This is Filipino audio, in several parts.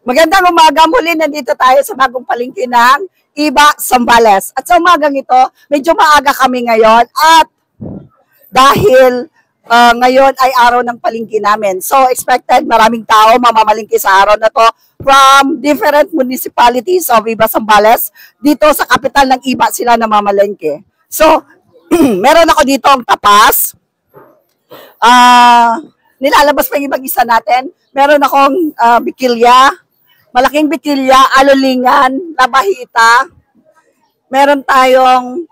Magandang umaga, muli nandito tayo sa bagong palengke ng Iba, Zambales. At sa umagang ito, medyo maaga kami ngayon at dahil ngayon ay araw ng palengke namin. So expected maraming tao mamamalingki sa araw na to from different municipalities of Iba, Zambales. Dito sa kapital ng Iba sila namamalengke. So meron ako dito ang tapas. Nilalabas pa yung ibang isa natin. Meron akong bikilya. Malaking bitilya, alulingan, labahita. Meron tayong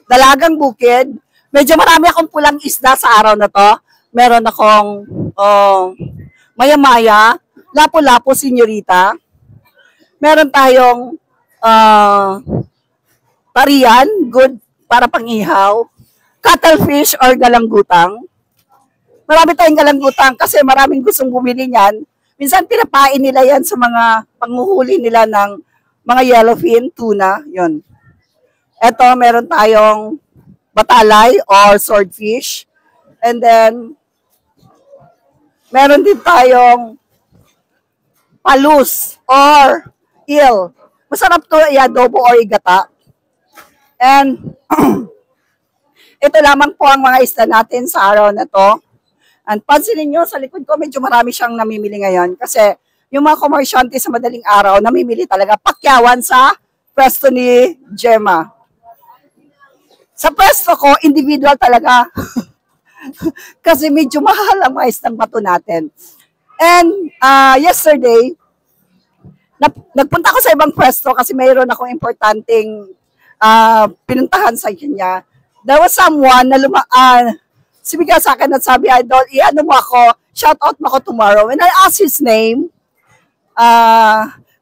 dalagang bukid. Medyo marami akong pulang isda sa araw na to. Meron akong maya-maya, lapu-lapu, senyorita. Meron tayong tarian, good para pang-ihaw. Cuttlefish or galanggutang. Marami tayong galanggutang kasi maraming gustong bumili niyan. Minsan pinapain nila yan sa mga panghuhuli nila ng mga yellowfin, tuna, yon. Ito, meron tayong batalay or swordfish. And then, meron din tayong palus or eel. Masarap to i-adobo or igata. And, ito lamang po ang mga isda natin sa araw na to. And pansinin nyo, sa likod ko, medyo marami siyang namimili ngayon. Kasi yung mga komersyante sa madaling araw, namimili talaga pakyawan sa pwesto ni Gemma. Sa pwesto ko, individual talaga. Kasi medyo mahal ang mga isdang bato natin. And yesterday, nagpunta ko sa ibang pwesto kasi mayroon akong importanteng pinuntahan sa kanya. There was someone na sumigay sa akin at sabi, Idol, i-ano mo ako, shout out mo ako tomorrow. When I asked his name,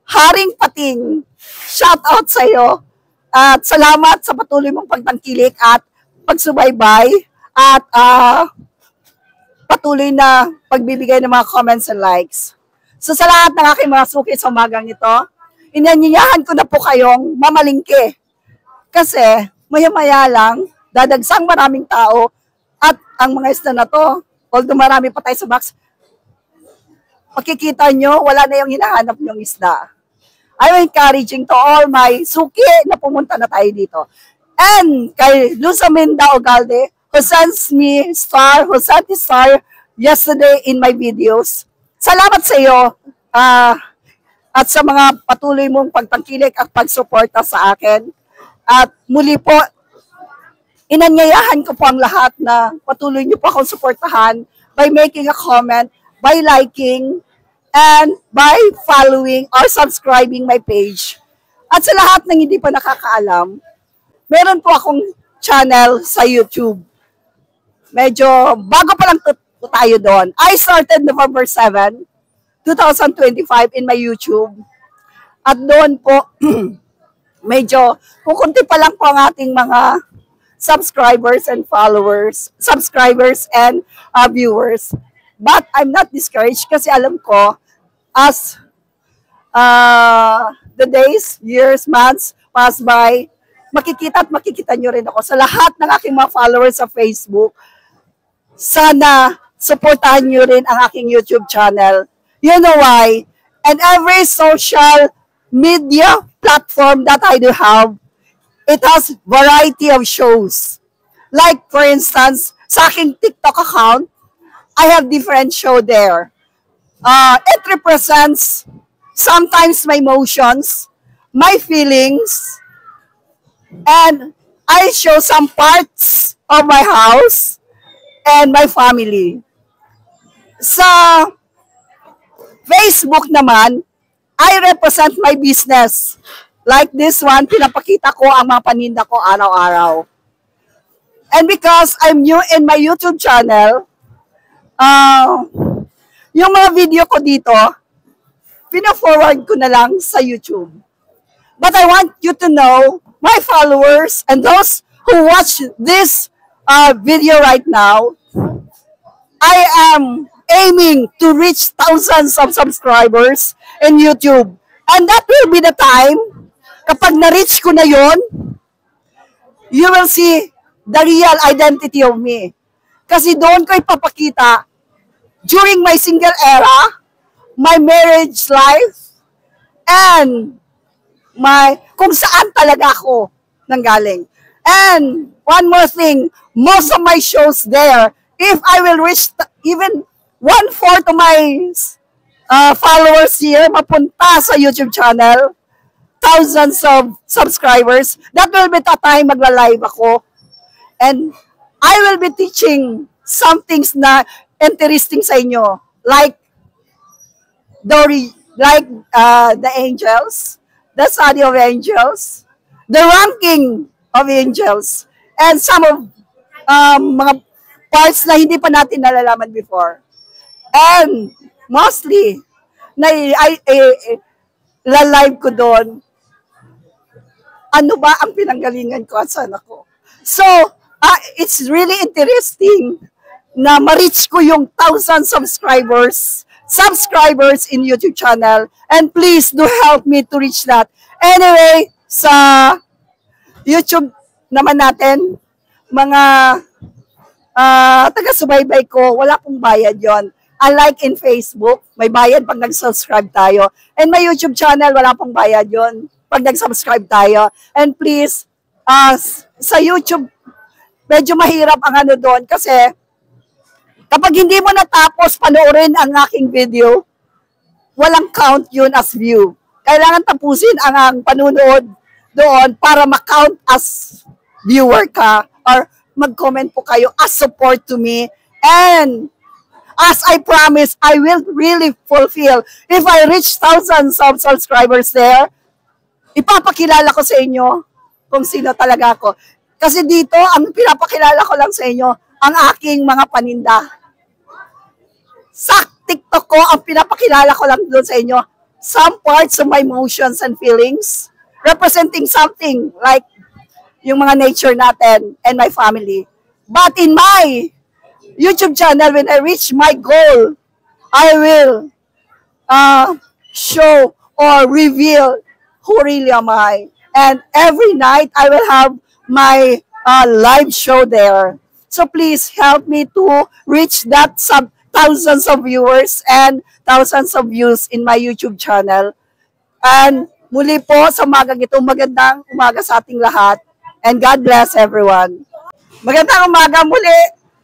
Haring Pating, shout out sa iyo. At salamat sa patuloy mong pagtangkilik at pagsubaybay at patuloy na pagbibigay ng mga comments and likes. So sa lahat ng aking mga suki sa umagang ito, inanyayahan ko na po kayong mamalingke. Kasi maya-maya lang, dadagsang maraming tao. At ang mga isda na to, although marami pa tayo sa box, makikita nyo, wala na yung hinahanap nyong isda. I'm encouraging to all my suki na pumunta na tayo dito. And kay Luzaminda Ogalde, who sent star yesterday in my videos. Salamat sa iyo at sa mga patuloy mong pagtangkilik at pagsuporta sa akin. At muli po, inanyayahan ko po ang lahat na patuloy niyo po akong suportahan by making a comment, by liking, and by following or subscribing my page. At sa lahat ng hindi pa nakakaalam, meron po akong channel sa YouTube. Medyo bago pa lang tayo doon. I started November 7, 2025 in my YouTube. At doon po, medyo kukunti pa lang po ang ating mga subscribers and followers, subscribers and viewers. But I'm not discouraged kasi alam ko as the days, years, months pass by, makikita nyo rin ako sa lahat ng aking mga followers sa Facebook. Sana supportahan nyo rin ang aking YouTube channel. You know why? And every social media platform that I do have, it has variety of shows. Like, for instance, sa aking TikTok account, I have different show there. It represents sometimes my emotions, my feelings, and I show some parts of my house and my family. Sa Facebook naman, I represent my business. Like this one, pinapakita ko ang mga paninda ko araw-araw. And because I'm new in my YouTube channel, yung mga video ko dito, pina-forward ko na lang sa YouTube. But I want you to know, my followers and those who watch this video right now, I am aiming to reach thousands of subscribers in YouTube. And that will be the time, kapag na-reach ko na yon, you will see the real identity of me. Kasi doon ko ipapakita, during my single era, my marriage life, and kung saan talaga ako nanggaling. And one more thing, most of my shows there, if I will reach even 1/4 of my followers here, mapunta sa YouTube channel, thousands of subscribers, that will be the time magla-live ako. And I will be teaching some things na interesting sa inyo, like the angels, the study of angels, the ranking of angels, and some of mga parts na hindi pa natin nalalaman before. And mostly, la-live ko doon, ano ba ang pinanggalingan ko at saan ako. So, it's really interesting na ma-reach ko yung 1,000 subscribers in YouTube channel. And please do help me to reach that. Anyway, sa YouTube naman natin, mga taga-subaybay ko, wala pong bayad yon. Unlike in Facebook, may bayad pag nag-subscribe tayo. And my YouTube channel, wala pong bayad yon pag nag-subscribe tayo. And please, sa YouTube, medyo mahirap ang ano doon kasi kapag hindi mo natapos panoorin ang aking video, walang count yun as view. Kailangan tapusin ang panunood doon para ma-count as viewer ka or mag-comment po kayo as support to me. And as I promise, I will really fulfill. If I reach thousands of subscribers there, ipapakilala ko sa inyo kung sino talaga ako. Kasi dito, ang pinapakilala ko lang sa inyo, ang aking mga paninda. Sa TikTok ko, ang pinapakilala ko lang doon sa inyo, some parts of my emotions and feelings, representing something like yung mga nature natin and my family. But in my YouTube channel, when I reach my goal, I will show or reveal who really am I. And every night, I will have my live show there. So please help me to reach that thousands of viewers and thousands of views in my YouTube channel. And muli po sa umagang ito, magandang umaga sa ating lahat. And God bless everyone. Magandang umaga muli.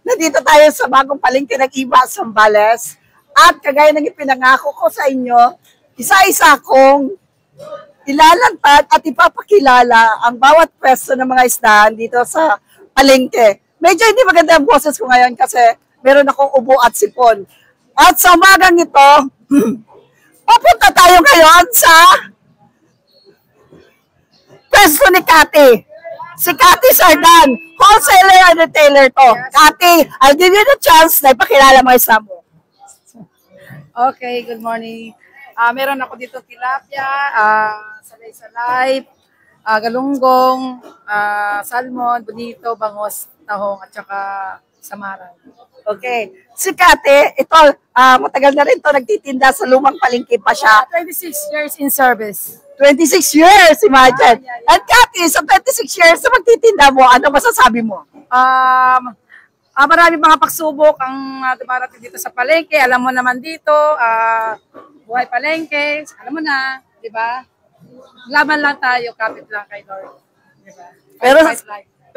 Nandito tayo sa bagong palengke ng Iba, Zambales. At kagaya ng ipinangako ko sa inyo, isa-isa kong ilalantad at ipapakilala ang bawat pwesto ng mga isdahan dito sa palengke. Medyo hindi maganda ang boses ko ngayon kasi meron akong ubo at sipon. At sa umagang ito, papunta tayo ngayon sa pwesto ni Cathy. Si Cathy Sardan, wholesaler and retailer to. Cathy, I'll give you the chance na ipakilala mo isa mo. Okay, good morning. Meron ako dito tilapia, salay-salay, galunggong, salmon, bonito, bangos, tahong, at saka samaran. Okay. Si Cathy, ito, matagal na rin to nagtitinda sa lumang palengke pa siya. 26 years in service. 26 years, imagine. And Cathy, sa 26 years na magtitinda mo, ano masasabi mo? Marami mga pagsubok ang dumarating dito sa palengke. Alam mo naman dito, buhay palengke, alam mo na, di ba? Laban lang tayo, kapit lang kay Lord. Di ba?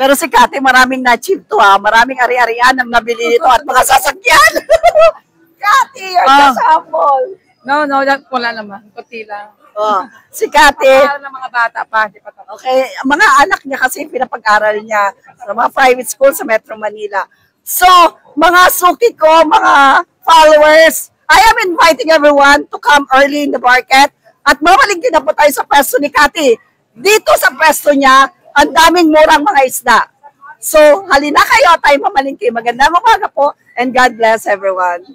Pero si Cathy, maraming na-achieve to ha. Maraming ari-arian ang nabili nito at mga sasakyan. Cathy, you're just humble. No, wala naman. Kunti lang. Oh, si Cathy. Para ng mga bata pa, di pa tapos. Okay, mga anak niya kasi pinapag-aral niya sa mga private school sa Metro Manila. So, mga suki ko, mga followers, I am inviting everyone to come early in the market. At mamalingki na po tayo sa pwesto ni Cathy. Dito sa pwesto niya, ang daming murang mga isda. So, halina kayo tayo mamalingki. Magandang umaga po and God bless everyone.